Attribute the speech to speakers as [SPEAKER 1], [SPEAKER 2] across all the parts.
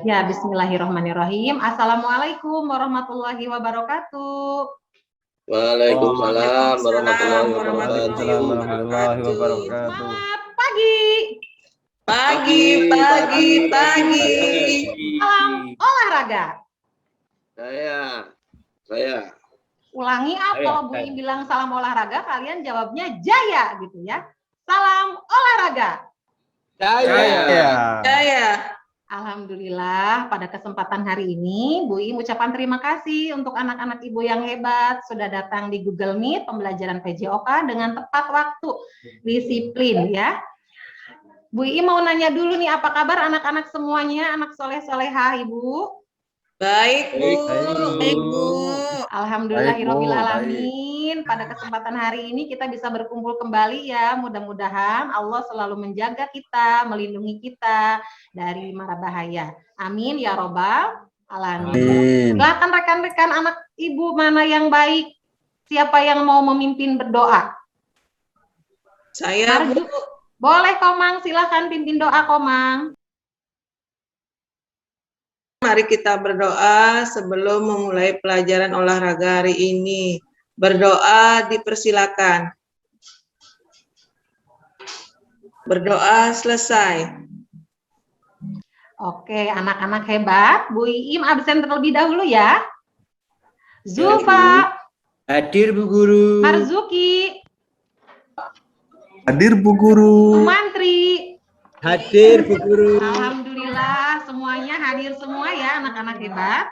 [SPEAKER 1] Ya, bismillahirrahmanirrahim. Assalamualaikum warahmatullahi wabarakatuh.
[SPEAKER 2] Waalaikumsalam warahmatullahi wabarakatuh.
[SPEAKER 3] Waalaikumsalam warahmatullahi wabarakatuh.
[SPEAKER 1] Semangat pagi.
[SPEAKER 2] Pagi.
[SPEAKER 1] Salam olahraga.
[SPEAKER 2] Saya.
[SPEAKER 1] Ulangi kalau Bu Im bilang salam olahraga, kalian jawabnya jaya gitu ya. Salam olahraga.
[SPEAKER 3] Jaya.
[SPEAKER 1] Alhamdulillah pada kesempatan hari ini Bu Im ucapan terima kasih untuk anak-anak Ibu yang hebat sudah datang di Google Meet pembelajaran PJOK dengan tepat waktu, disiplin ya. Bu Im mau nanya dulu nih, apa kabar anak-anak semuanya, anak soleh-solehah Ibu?
[SPEAKER 4] Baik Bu.
[SPEAKER 1] Alhamdulillahirabbil alamin. Pada kesempatan hari ini kita bisa berkumpul kembali ya. Mudah-mudahan Allah selalu menjaga kita, melindungi kita dari mara bahaya. Amin ya robbal alamin. Silakan rekan-rekan anak Ibu mana yang baik? Siapa yang mau memimpin berdoa?
[SPEAKER 4] Saya Bu.
[SPEAKER 1] Boleh Komang, silakan pimpin doa Komang.
[SPEAKER 4] Mari kita berdoa sebelum memulai pelajaran olahraga hari ini. Berdoa dipersilakan. Berdoa selesai.
[SPEAKER 1] Oke, anak-anak hebat. Bu Iim absen terlebih dahulu ya. Zulfa.
[SPEAKER 3] Hadir Bu Guru.
[SPEAKER 1] Marzuki.
[SPEAKER 5] Hadir Bu Guru.
[SPEAKER 1] Sumantri.
[SPEAKER 3] Hadir Bu Guru.
[SPEAKER 1] Alhamdulillah semuanya hadir semua ya anak-anak hebat.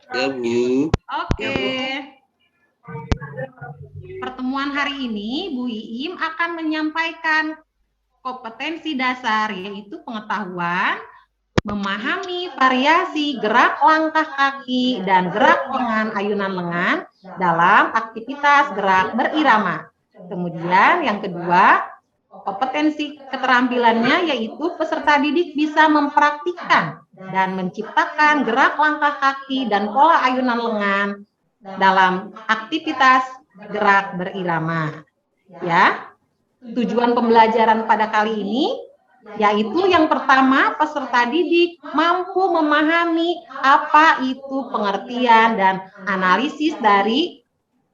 [SPEAKER 2] Ya Bu.
[SPEAKER 1] Oke. Pertemuan hari ini Bu Iim akan menyampaikan kompetensi dasar yaitu pengetahuan, memahami variasi gerak langkah kaki dan gerak lengan ayunan lengan dalam aktivitas gerak berirama. Kemudian yang kedua, kompetensi keterampilannya yaitu peserta didik bisa mempraktikkan dan menciptakan gerak langkah kaki dan pola ayunan lengan dalam aktivitas gerak berirama. Ya. Tujuan pembelajaran pada kali ini yaitu yang pertama, peserta didik mampu memahami apa itu pengertian dan analisis dari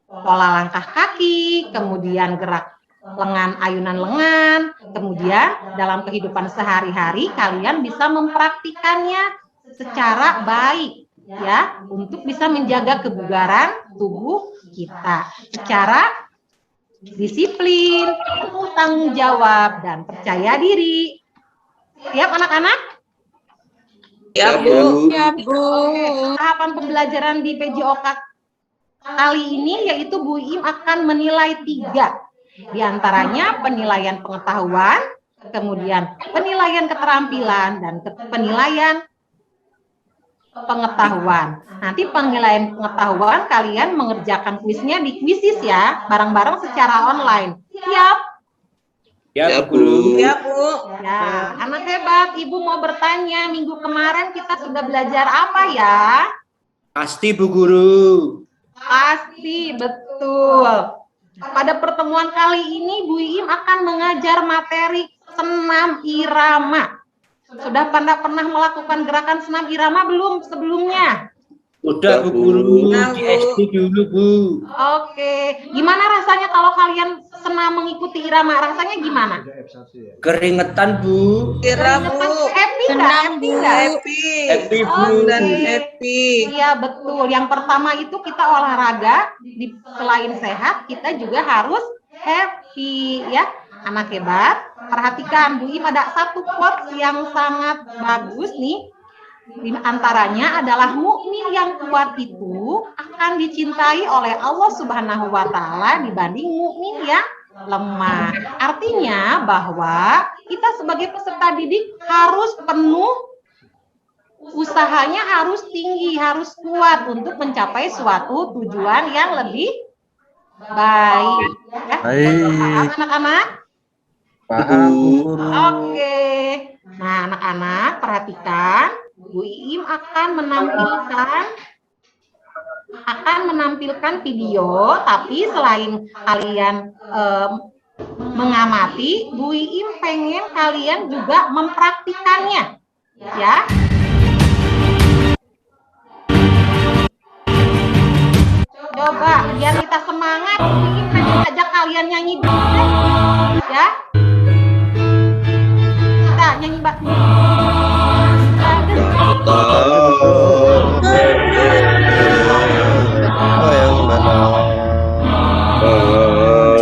[SPEAKER 1] pola langkah kaki, kemudian gerak lengan ayunan lengan, kemudian dalam kehidupan sehari-hari kalian bisa mempraktikannya secara baik ya untuk bisa menjaga kebugaran tubuh kita secara disiplin, penuh tanggung jawab dan percaya diri. Siap anak-anak?
[SPEAKER 4] Ya Bu. Ya Bu.
[SPEAKER 1] Oke, tahapan pembelajaran di PJOK kali ini yaitu Bu Im akan menilai 3. Di antaranya penilaian pengetahuan, kemudian penilaian keterampilan, dan penilaian pengetahuan. Nanti penilaian pengetahuan kalian mengerjakan kuisnya di Quizizz ya, bareng-bareng secara online. Siap?
[SPEAKER 3] Ya Bu.
[SPEAKER 4] Ya Bu.
[SPEAKER 1] Ya, anak hebat, Ibu mau bertanya, minggu kemarin kita sudah belajar apa ya?
[SPEAKER 3] Pasti Bu Guru.
[SPEAKER 1] Pasti, betul. Pada pertemuan kali ini Bu Im akan mengajar materi senam irama. Sudah pernah melakukan gerakan senam irama belum sebelumnya?
[SPEAKER 3] Udah Bu Guru, di SD dulu Bu.
[SPEAKER 1] Oke, gimana rasanya kalau kalian senam mengikuti irama? Rasanya gimana?
[SPEAKER 3] Keringetan Bu.
[SPEAKER 1] Keringetan, happy nggak?
[SPEAKER 4] Happy
[SPEAKER 3] Bu.
[SPEAKER 4] dan happy.
[SPEAKER 1] Iya betul. Yang pertama itu kita olahraga, selain sehat kita juga harus happy ya. Anak hebat, perhatikan Bu Im ada satu quotes yang sangat bagus nih. Di antaranya adalah mukmin yang kuat itu akan dicintai oleh Allah Subhanahu wa taala dibanding mukmin yang lemah. Artinya bahwa kita sebagai peserta didik harus penuh, usahanya harus tinggi, harus kuat untuk mencapai suatu tujuan yang lebih baik. Ya,
[SPEAKER 5] Baik.
[SPEAKER 1] anak-anak.
[SPEAKER 5] Paham Bu Guru.
[SPEAKER 1] Oke. Nah, anak-anak perhatikan, Bu Iim akan menampilkan video, tapi selain kalian mengamati, Bu Iim pengen kalian juga mempraktikannya. Ya. Coba biar kita semangat, bikin pengen ajak kalian nyanyi dulu deh. Ya. Kita nyanyi Mbak.
[SPEAKER 5] yang benar.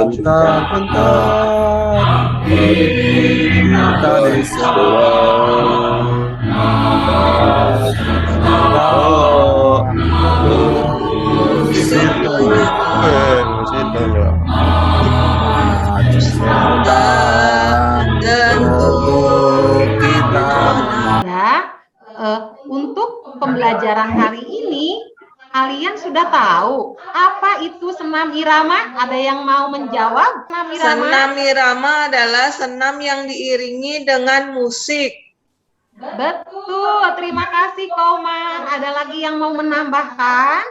[SPEAKER 5] Bentar-bentar kita
[SPEAKER 1] untuk pembelajaran hari ini, kalian sudah tahu apa itu senam irama? Ada yang mau menjawab? Senam irama?
[SPEAKER 4] Senam irama adalah senam yang diiringi dengan musik.
[SPEAKER 1] Betul, terima kasih Koman. Ada lagi yang mau menambahkan?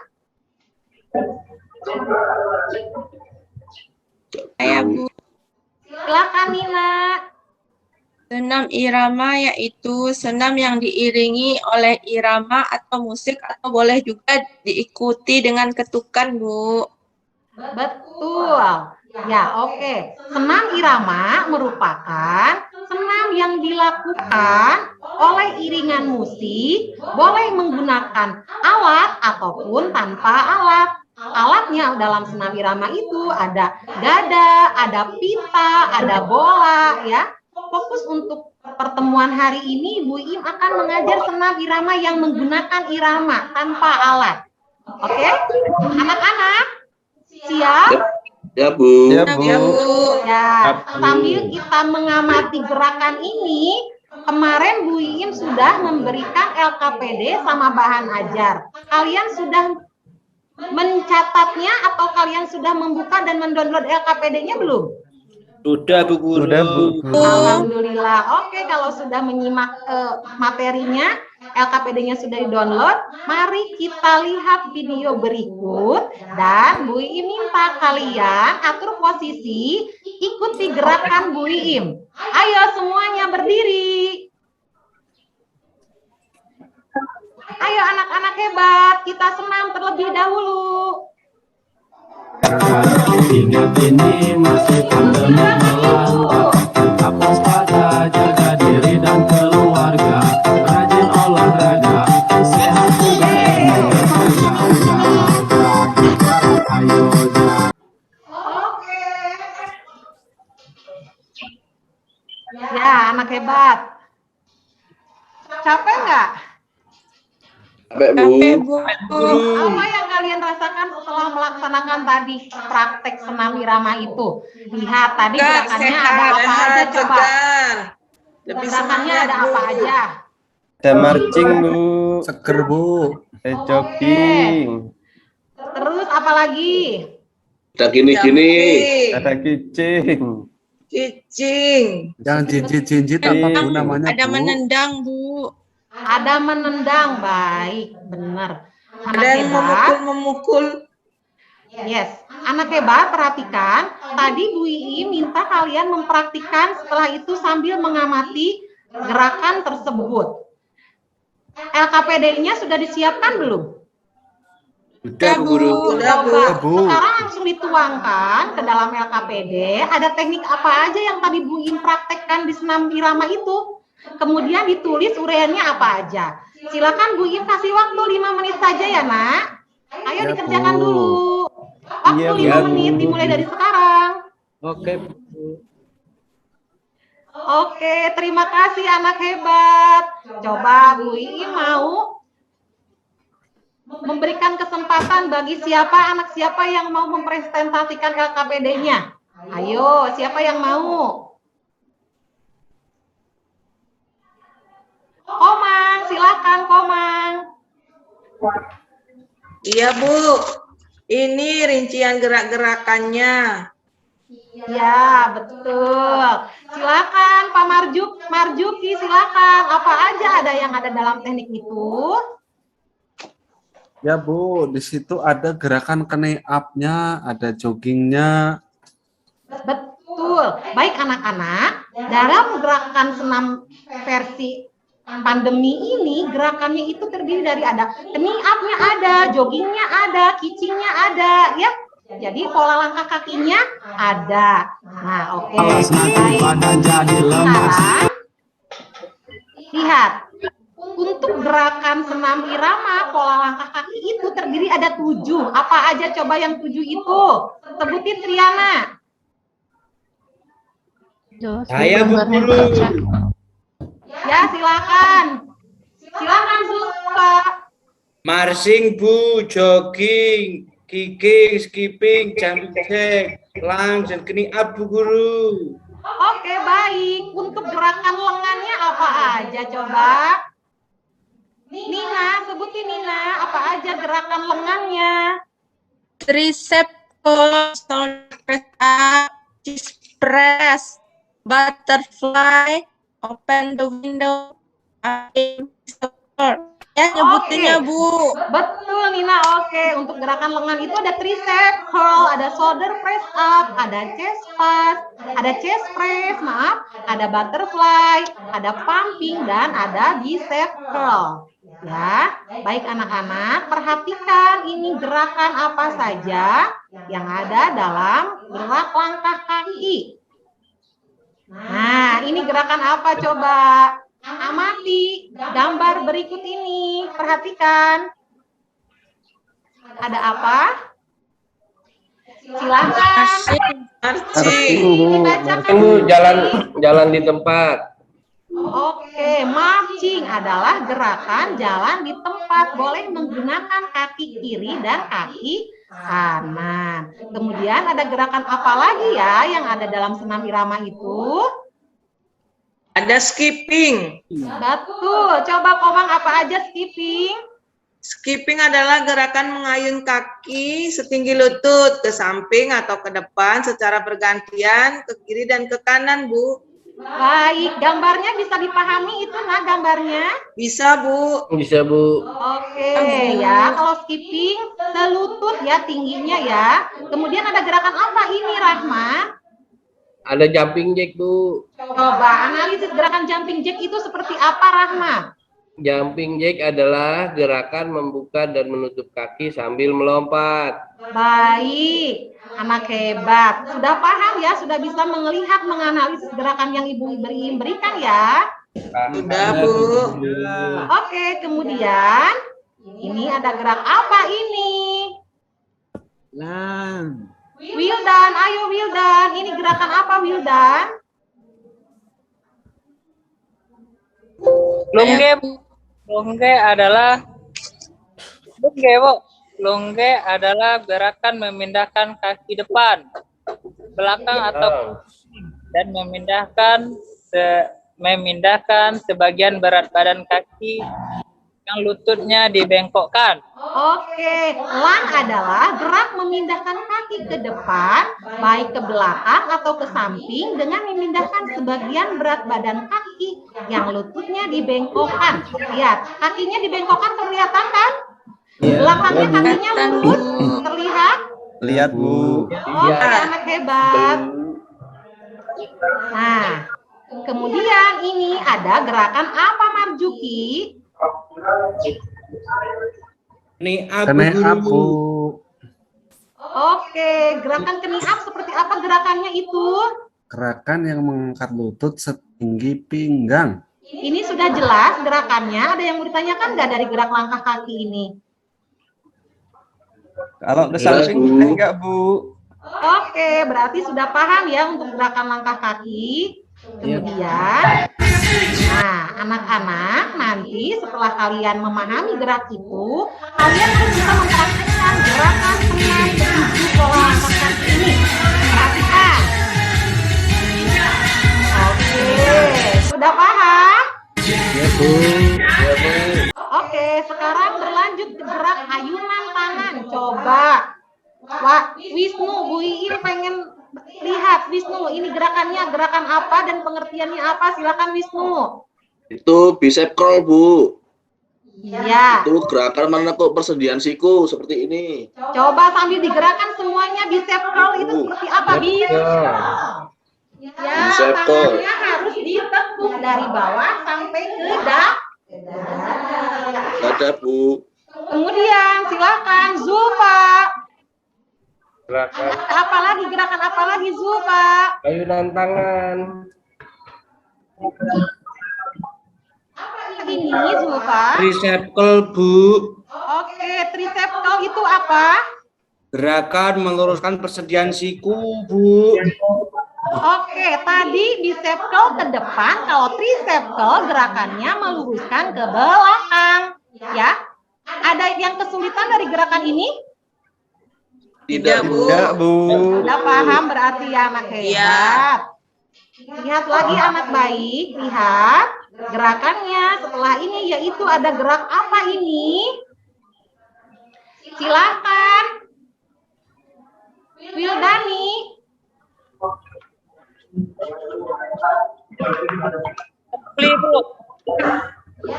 [SPEAKER 6] Saya Bu.
[SPEAKER 1] Silakan Nina.
[SPEAKER 6] Senam irama yaitu senam yang diiringi oleh irama atau musik atau boleh juga diikuti dengan ketukan, Bu.
[SPEAKER 1] Betul. Ya, oke. Senam irama merupakan senam yang dilakukan oleh iringan musik, boleh menggunakan alat ataupun tanpa alat. Alatnya dalam senam irama itu ada gada, ada pita, ada bola, ya. Fokus untuk pertemuan hari ini, Bu Im akan mengajar senam irama yang menggunakan irama tanpa alat. Oke? Anak-anak, siap?
[SPEAKER 2] Ya, Bu.
[SPEAKER 5] Ya, Bu.
[SPEAKER 1] Ya, sambil kita mengamati gerakan ini, kemarin Bu Im sudah memberikan LKPD sama bahan ajar. Kalian sudah mencatatnya atau kalian sudah membuka dan mendownload LKPD-nya belum?
[SPEAKER 3] Sudah Bu Guru.
[SPEAKER 5] Sudah, Bu.
[SPEAKER 1] Alhamdulillah. Oke, kalau sudah menyimak materinya, LKPD-nya sudah di-download, mari kita lihat video berikut dan Bu Im minta kalian atur posisi, ikuti gerakan Bu Im. Ayo semuanya berdiri. Ayo anak-anak hebat, kita senam terlebih dahulu.
[SPEAKER 7] Ingat ini masih pandemi melanda. Apa saja jaga diri dan keluarga. Rajin olahraga, sehat juga ayo
[SPEAKER 1] Oke. Ya, anak hebat. Capek nggak?
[SPEAKER 2] Capek, Bu.
[SPEAKER 1] Apa yang kalian rasakan setelah melaksanakan tadi praktek senam irama itu? Lihat tadi gerakannya ada apa aja coba.
[SPEAKER 4] Lebih
[SPEAKER 1] Gerakannya
[SPEAKER 4] semangat,
[SPEAKER 1] ada
[SPEAKER 4] Bu.
[SPEAKER 1] apa aja?
[SPEAKER 5] Ada marching, Bu. Seger, Bu. Ada jogging.
[SPEAKER 1] Terus apa lagi?
[SPEAKER 2] Ada gini-gini.
[SPEAKER 5] Ada kicing.
[SPEAKER 4] Cicing.
[SPEAKER 5] Yang jinjit-jinjit apa Bu namanya,
[SPEAKER 6] Ada
[SPEAKER 5] Bu?
[SPEAKER 6] menendang, Bu.
[SPEAKER 1] Ada menendang, baik, benar. Anak
[SPEAKER 4] Ada yang
[SPEAKER 1] hebat.
[SPEAKER 4] memukul-memukul.
[SPEAKER 1] Yes, anak hebat, perhatikan. Tadi Bu Ii minta kalian mempraktikkan setelah itu sambil mengamati gerakan tersebut. LKPD-nya sudah disiapkan belum?
[SPEAKER 3] Sudah Bu Guru.
[SPEAKER 4] Sudah, Bu.
[SPEAKER 1] Coba
[SPEAKER 5] Bu.
[SPEAKER 1] sekarang langsung dituangkan ke dalam LKPD. Ada teknik apa aja yang tadi Bu Ii praktekkan di senam irama itu? Kemudian ditulis uraiannya apa aja. Silakan Bu Ii kasih waktu 5 menit saja ya, Nak. Ayo
[SPEAKER 5] Ya,
[SPEAKER 1] dikerjakan
[SPEAKER 5] Bu.
[SPEAKER 1] dulu. Waktu
[SPEAKER 5] Iya,
[SPEAKER 1] 5
[SPEAKER 5] Bu.
[SPEAKER 1] menit dimulai dari sekarang.
[SPEAKER 3] Oke Bu.
[SPEAKER 1] Oke, terima kasih anak hebat. Coba Bu Ii mau memberikan kesempatan bagi anak siapa yang mau mempresentasikan LKPD-nya. Ayo, siapa yang mau? Komang, silakan Komang.
[SPEAKER 4] Iya, Bu. Ini rincian gerak-gerakannya.
[SPEAKER 1] Ya, betul. Silakan Pak Marjuki, silakan. Apa aja ada yang ada dalam teknik itu?
[SPEAKER 5] Ya, Bu, di situ ada gerakan knee up-nya, ada joggingnya.
[SPEAKER 1] Betul. Baik anak-anak, dalam gerakan senam versi pandemi ini gerakannya itu terdiri dari ada knee up-nya ada, joggingnya ada, kicingnya ada, ya. Jadi pola langkah kakinya ada. Nah, oke.
[SPEAKER 7] Alas nanti badan jadi lemas.
[SPEAKER 1] Sekarang lihat, untuk gerakan senam irama pola langkah kaki itu terdiri ada 7. Apa aja coba yang 7 itu? Sebutin Triana.
[SPEAKER 3] Saya Bu Guru.
[SPEAKER 1] Ya, silakan. Silakan Zulfa.
[SPEAKER 3] Marching Bu, jogging, kicking, skipping, jumping jack, lunge, dan knee up Bu Guru.
[SPEAKER 1] Oke, baik. Untuk gerakan lengannya apa aja coba? Nina, sebutin Nina, apa aja gerakan lengannya?
[SPEAKER 6] Tricep curl, shoulder press up, chest press, butterfly, open the window, ya nyebutinnya
[SPEAKER 1] Oke.
[SPEAKER 6] Bu.
[SPEAKER 1] Betul Nina, oke. Untuk gerakan lengan itu ada tricep curl, ada shoulder press up, ada chest pass, ada chest press, maaf, ada butterfly, ada pumping, dan ada bicep curl. Ya, baik anak-anak, perhatikan ini gerakan apa saja yang ada dalam gerak langkah kaki. Nah, ini gerakan apa coba? Amati gambar berikut ini. Perhatikan. Ada apa? Silakan.
[SPEAKER 4] Marching.
[SPEAKER 1] Dibacakan.
[SPEAKER 2] jalan di tempat.
[SPEAKER 1] Oke, marching adalah gerakan jalan di tempat. Boleh menggunakan kaki kiri dan kaki kanan. Kemudian ada gerakan apa lagi ya yang ada dalam senam irama itu?
[SPEAKER 4] Ada skipping.
[SPEAKER 1] Betul. Coba Komang apa aja skipping?
[SPEAKER 4] Skipping adalah gerakan mengayun kaki setinggi lutut ke samping atau ke depan secara bergantian ke kiri dan ke kanan, Bu.
[SPEAKER 1] Baik, gambarnya bisa dipahami itu nah gambarnya?
[SPEAKER 4] Bisa, Bu.
[SPEAKER 2] Bisa Bu.
[SPEAKER 1] Oke ya, kalau skipping selutut ya tingginya ya. Kemudian ada gerakan apa ini Rahma?
[SPEAKER 2] Ada jumping jack Bu.
[SPEAKER 1] Coba analisis gerakan jumping jack itu seperti apa Rahma?
[SPEAKER 2] Jumping jack adalah gerakan membuka dan menutup kaki sambil melompat.
[SPEAKER 1] Baik, anak hebat. Sudah paham ya, sudah bisa melihat menganalisis gerakan yang Ibu berikan ya.
[SPEAKER 4] Sudah, Bu.
[SPEAKER 1] Oke, kemudian ini ada gerak apa ini? Wildan, ayo Wildan. Ini gerakan apa Wildan?
[SPEAKER 8] Lungge adalah gerakan memindahkan kaki depan, belakang atau dan memindahkan sebagian berat badan kaki yang lututnya dibengkokkan.
[SPEAKER 1] Oke, lang adalah gerak memindahkan kaki ke depan, baik ke belakang atau ke samping dengan memindahkan sebagian berat badan kaki yang lututnya dibengkokkan. Lihat, kakinya dibengkokkan kelihatan kan? Belakangnya kakinya lurus, terlihat?
[SPEAKER 5] Lihat Bu.
[SPEAKER 1] Oke, anak hebat. Nah, kemudian ini ada gerakan apa Marjuki?
[SPEAKER 3] Knee up Bu
[SPEAKER 5] Kene
[SPEAKER 3] Guru.
[SPEAKER 5] aku.
[SPEAKER 1] Oke, gerakan knee up seperti apa gerakannya itu?
[SPEAKER 5] Gerakan yang mengangkat lutut setinggi pinggang.
[SPEAKER 1] Ini sudah jelas gerakannya. Ada yang mau ditanyakan nggak dari gerak langkah kaki ini?
[SPEAKER 9] Kalau ke
[SPEAKER 2] Jelas,
[SPEAKER 9] samping
[SPEAKER 2] Bu.
[SPEAKER 9] enggak, Bu.
[SPEAKER 1] Oke, berarti sudah paham ya untuk gerakan langkah kaki. Kemudian, nah anak-anak nanti setelah kalian memahami gerak itu, kalian harus bisa mempraktekkan gerakan senam menuju pola langkah kaki ini. Perhatikan. Oke, sudah paham?
[SPEAKER 5] Ya Bu.
[SPEAKER 1] Oke, sekarang berlanjut ke gerak ayunan tangan. Coba, Wah, Wisnu, Bu Iin pengen lihat Wisnu. Ini gerakannya gerakan apa dan pengertiannya apa? Silakan Wisnu.
[SPEAKER 2] Itu bicep curl Bu.
[SPEAKER 1] Iya.
[SPEAKER 2] Itu gerakan menekuk persediaan siku seperti ini.
[SPEAKER 1] Coba sambil digerakkan semuanya bicep curl itu seperti apa? Bicep curl. Ya,
[SPEAKER 3] Receptor.
[SPEAKER 1] tangannya harus ditekuk dari bawah sampai ke dada.
[SPEAKER 3] Dada, Bu.
[SPEAKER 1] Kemudian silakan Zulfa.
[SPEAKER 2] Gerakan
[SPEAKER 1] Gerakan apa lagi Zulfa?
[SPEAKER 2] ayunan tangan.
[SPEAKER 1] Ini Zulfa.
[SPEAKER 3] Tricepkel, Bu.
[SPEAKER 1] Oke, tricepkel itu apa?
[SPEAKER 3] Gerakan meluruskan persediaan siku, Bu.
[SPEAKER 1] Oke, tadi bisepkel ke depan, kalau tricepkel gerakannya meluruskan ke belakang. Ya, ada yang kesulitan dari gerakan ini?
[SPEAKER 4] Tidak, Bu.
[SPEAKER 3] Tidak, Bu.
[SPEAKER 1] Sudah paham berarti ya anak hebat. Lihat lagi anak baik, lihat gerakannya setelah ini yaitu ada gerak apa ini? Silakan. Wildani.
[SPEAKER 8] Bu.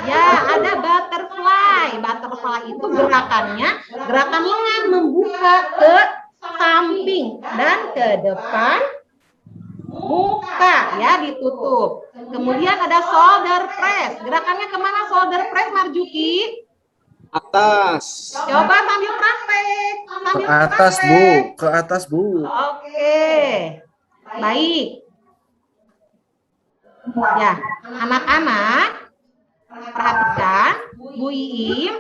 [SPEAKER 1] Ya, ada butterfly. Butterfly itu gerakannya, gerakan lengan membuka ke samping dan ke depan muka ya ditutup. Kemudian ada shoulder press. Gerakannya kemana shoulder press Marjuki?
[SPEAKER 3] Atas.
[SPEAKER 1] Coba sambil praktek.
[SPEAKER 5] Ke atas, Bu. Ke atas, Bu.
[SPEAKER 1] Oke. Baik. Ya, anak-anak perhatikan Bu Iim,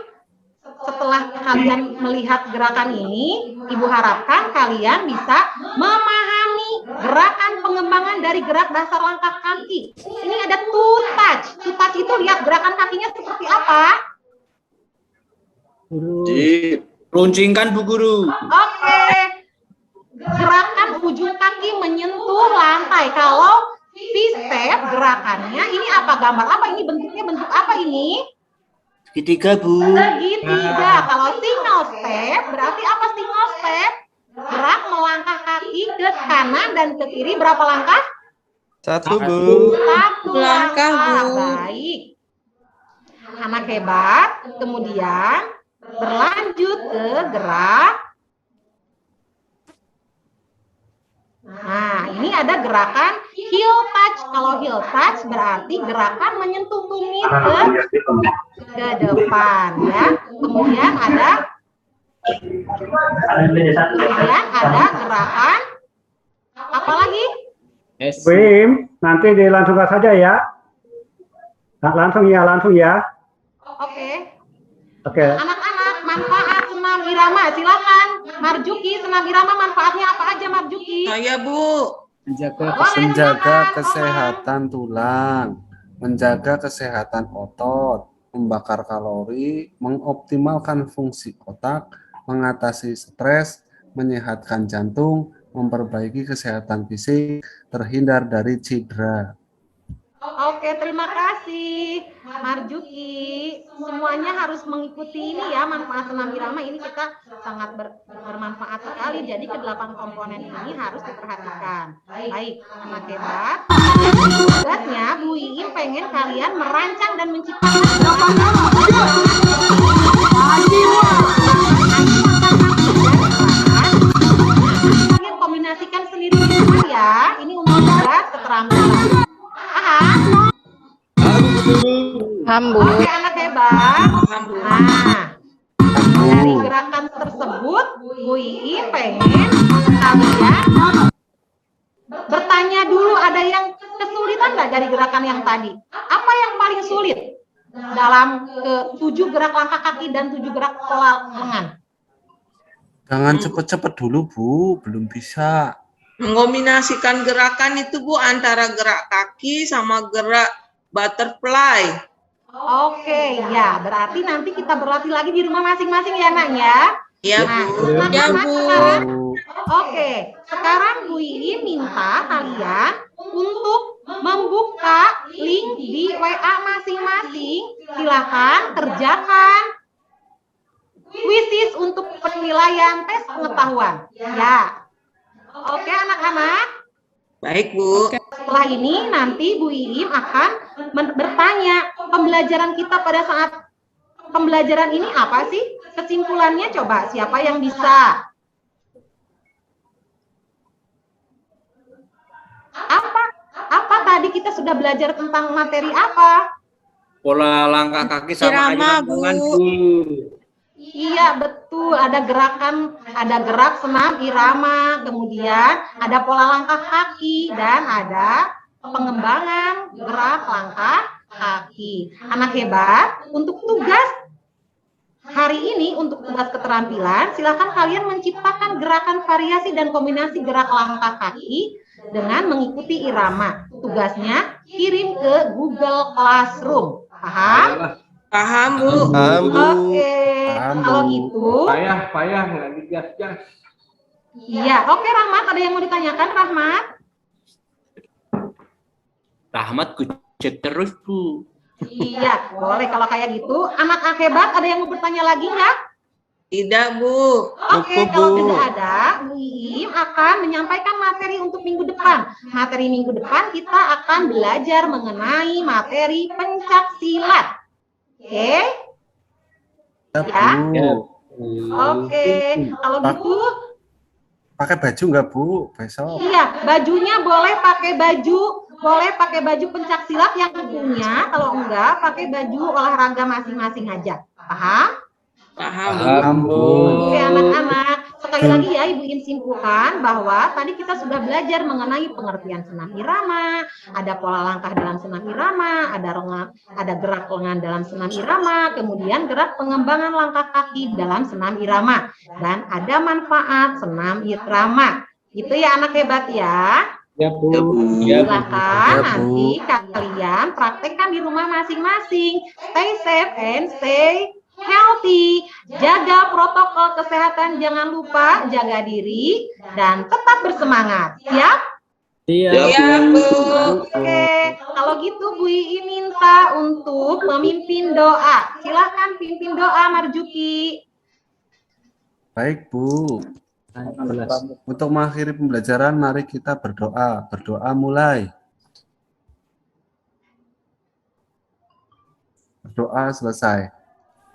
[SPEAKER 1] setelah kalian melihat gerakan ini, Ibu harapkan kalian bisa memahami gerakan pengembangan dari gerak dasar langkah kaki. Ini ada two touch. Two touch itu lihat gerakan kakinya seperti apa?
[SPEAKER 3] Diruncingkan, Bu Guru.
[SPEAKER 1] Oke. Gerakan ujung kaki menyentuh lantai. Kalau V-step gerakannya, ini apa gambar apa? Ini bentuknya bentuk apa ini?
[SPEAKER 3] Segitiga, Bu.
[SPEAKER 1] Segitiga. Kalau single step, berarti apa single step? Gerak melangkah kaki ke kanan dan ke kiri berapa langkah?
[SPEAKER 3] Satu, Bu.
[SPEAKER 1] Satu
[SPEAKER 6] Langkah,
[SPEAKER 1] langkah.
[SPEAKER 6] Bu.
[SPEAKER 1] Baik. Anak hebat. Kemudian berlanjut ke gerak. Nah, ini ada gerakan heel touch. Kalau heel touch berarti gerakan menyentuh tumit ke depan ya. Kemudian ada gerakan apa lagi?
[SPEAKER 7] Wim, nanti dilangsungkan saja ya. Nah, langsung ya.
[SPEAKER 1] Oke.
[SPEAKER 7] Oke.
[SPEAKER 1] Anak-anak, manfaat senam irama, silakan. Marjuki, senam irama manfaatnya apa aja Marjuki?
[SPEAKER 4] Saya, Bu.
[SPEAKER 5] Menjaga kesehatan tulang, menjaga kesehatan otot, membakar kalori, mengoptimalkan fungsi otak, mengatasi stres, menyehatkan jantung, memperbaiki kesehatan fisik, terhindar dari cedera.
[SPEAKER 1] Oke, terima kasih Marjuki. Semuanya harus mengikuti ini ya, manfaat senam irama ini kita sangat bermanfaat sekali. Jadi ke-8 komponen ini harus diperhatikan. Baik, anak hebat. Tugasnya Bu Iim pengen kalian merancang dan menciptakan kalian kombinasikan sendiri di rumah ya. Ini untuk tugas keterampilan. Oke, anak hebat. Nah, dari gerakan tersebut, Bu Iim pengen kalian bertanya dulu, ada yang kesulitan nggak dari gerakan yang tadi? Apa yang paling sulit dalam ke-7 gerak langkah kaki dan 7 gerak pola lengan?
[SPEAKER 5] Jangan cepet-cepet dulu, Bu. Belum bisa.
[SPEAKER 4] Mengombinasikan gerakan itu, Bu, antara gerak kaki sama gerak butterfly.
[SPEAKER 1] Oke, ya, berarti nanti kita berlatih lagi di rumah masing-masing ya, Nak ya.
[SPEAKER 4] Ya,
[SPEAKER 1] Nah,
[SPEAKER 4] Bu.
[SPEAKER 1] anak-anak
[SPEAKER 6] Bu.
[SPEAKER 1] sekarang, oke, sekarang Bu Iim minta kalian untuk membuka link di WA masing-masing. Silakan kerjakan kuisis untuk penilaian tes pengetahuan. Ya, oke anak-anak.
[SPEAKER 4] Baik, Bu.
[SPEAKER 1] Setelah ini nanti Bu Iim akan bertanya pembelajaran kita pada saat pembelajaran ini apa sih? Kesimpulannya coba siapa yang bisa? Apa tadi kita sudah belajar tentang materi apa?
[SPEAKER 3] Pola langkah kaki sama
[SPEAKER 6] Irama,
[SPEAKER 3] ayunan tangan,
[SPEAKER 6] Bu.
[SPEAKER 3] Bu.
[SPEAKER 1] Iya, betul. Ada gerak senam irama, kemudian ada pola langkah kaki, dan ada pengembangan gerak langkah kaki. Anak hebat, untuk tugas hari ini, untuk tugas keterampilan, silakan kalian menciptakan gerakan variasi dan kombinasi gerak langkah kaki dengan mengikuti irama. Tugasnya kirim ke Google Classroom. Paham?
[SPEAKER 4] Paham, Bu.
[SPEAKER 2] Paham, Bu.
[SPEAKER 1] Oke,
[SPEAKER 5] Paham,
[SPEAKER 1] kalau
[SPEAKER 5] Bu.
[SPEAKER 1] gitu,
[SPEAKER 2] Payah, nggak digas-gas.
[SPEAKER 1] iya. Oke, Rahmat, ada yang mau ditanyakan, Rahmat?
[SPEAKER 3] Rahmat kucek terus, Bu.
[SPEAKER 1] Iya, boleh kalau kayak gitu. Anak hebat, ada yang mau bertanya lagi nggak?
[SPEAKER 4] Tidak, Bu.
[SPEAKER 1] Oke, kalau tidak ada, Bu Iim akan menyampaikan materi untuk minggu depan. Materi minggu depan kita akan belajar mengenai materi pencak silat. Oke?
[SPEAKER 5] Ya,
[SPEAKER 1] Ya.
[SPEAKER 5] Bu.
[SPEAKER 1] Oke, kalau gitu,
[SPEAKER 5] Pakai baju nggak, Bu, besok?
[SPEAKER 1] iya, bajunya boleh pakai baju pencak silat yang punya. Kalau enggak, pakai baju olahraga masing-masing aja. Paham?
[SPEAKER 4] Paham, Bu.
[SPEAKER 5] Paham, Bu.
[SPEAKER 1] Oke, anak-anak, sekali lagi ya Ibu Im simpulkan bahwa tadi kita sudah belajar mengenai pengertian senam irama, ada pola langkah dalam senam irama, ada gerak lengan dalam senam irama, kemudian gerak pengembangan langkah kaki dalam senam irama, dan ada manfaat senam irama. Gitu ya anak hebat ya.
[SPEAKER 2] Ya, Bu.
[SPEAKER 1] Silakan
[SPEAKER 5] Ya, Bu.
[SPEAKER 1] nanti kalian praktekkan di rumah masing-masing. Stay safe and stay healthy. Jaga protokol kesehatan, jangan lupa jaga diri dan tetap bersemangat. Siap?
[SPEAKER 4] Iya, Bu.
[SPEAKER 1] Oke, kalau gitu Bu Ii minta untuk memimpin doa. Silakan pimpin doa Marjuki.
[SPEAKER 5] Baik, Bu. Untuk mengakhiri pembelajaran, mari kita berdoa. Berdoa mulai. Berdoa selesai.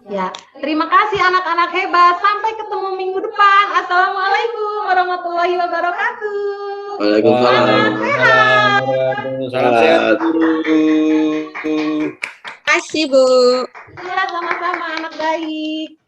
[SPEAKER 1] Ya, terima kasih anak-anak hebat. Sampai ketemu minggu depan. Assalamualaikum warahmatullahi wabarakatuh.
[SPEAKER 2] Waalaikumsalam.
[SPEAKER 3] Salam sehat, Bu.
[SPEAKER 6] Terima kasih, Bu.
[SPEAKER 1] Ya, sama-sama anak baik.